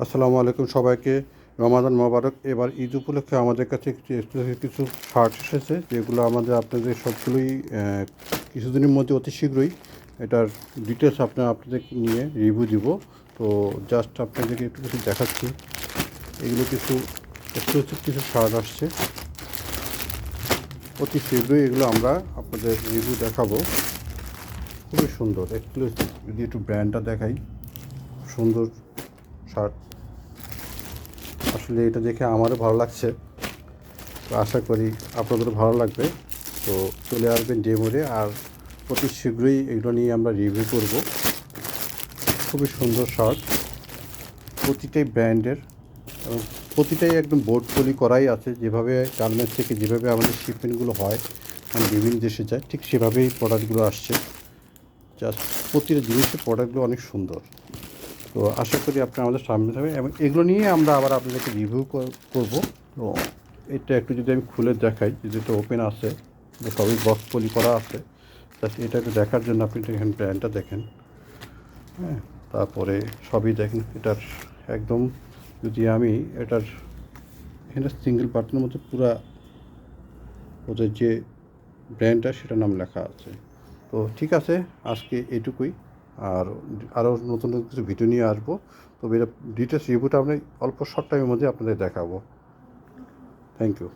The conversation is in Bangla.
আসসালামু আলাইকুম সবাইকে। রমাদান মোবারক। এবার ঈদ উপলক্ষে আমাদের কাছে কিছু শার্ট এসেছে, যেগুলো আমাদের আপনাদের সবগুলোই কিছুদিনের মধ্যে অতি শীঘ্রই এটার ডিটেলস আপনাদের নিয়ে রিভিউ দিব। তো জাস্ট আপনাদেরকে একটু কিছু দেখাচ্ছি। এগুলো কিছু এক্সক্লুসিভ কিছু শার্ট আসছে, অতি শীঘ্রই এগুলো আমরা আপনাদের রিভিউ দেখাবো। খুবই সুন্দর এক্সক্লুসিভ। যদি একটু ব্র্যান্ডটা দেখাই, সুন্দর শার্ট। আসলে এটা দেখে আমারও ভালো লাগছে, তো আশা করি আপনাদেরও ভালো লাগবে। তো চলে আসবেন ডেমোরে, আর অতি শীঘ্রই এগুলো নিয়ে আমরা রিভিউ করব। খুবই সুন্দর শার্ট, প্রতিটাই ব্র্যান্ডের এবং প্রতিটাই একদম বোর্ড পলি করাই আছে। যেভাবে গার্মেন্টস থেকে যেভাবে আমাদের শিপমেন্টগুলো হয়, মানে বিভিন্ন দেশে যায়, ঠিক সেভাবেই প্রোডাক্টগুলো আসছে। জাস্ট প্রতিটা জিনিসের প্রোডাক্টগুলো অনেক সুন্দর। তো আশা করি আপনি আমাদের সামনে থাকবেন এবং এগুলো নিয়ে আমরা আবার আপনাদেরকে রিভিউ করব। তো এটা একটু যদি আমি খুলে দেখাই, যদি এটা ওপেন আছে, সবই বক্স পলি করা আছে। জাস্ট এটা একটু দেখার জন্য আপনি এখানে ব্র্যান্ডটা দেখেন। হ্যাঁ, তারপরে সবই দেখেন এটার একদম। যদি আমি এটার এখানে সিঙ্গেল বাটনের মধ্যে পুরা ওদের যে ব্র্যান্ডটা সেটার নাম লেখা আছে। তো ঠিক আছে, আজকে এইটুকুই। আর আরও নতুন নতুন কিছু ভিডিও নিয়ে আসবো। তো এটা ডিটেলস রিভিউটা আমি অল্প শর্ট টাইমের মধ্যে আপনাদের দেখাবো। Thank you.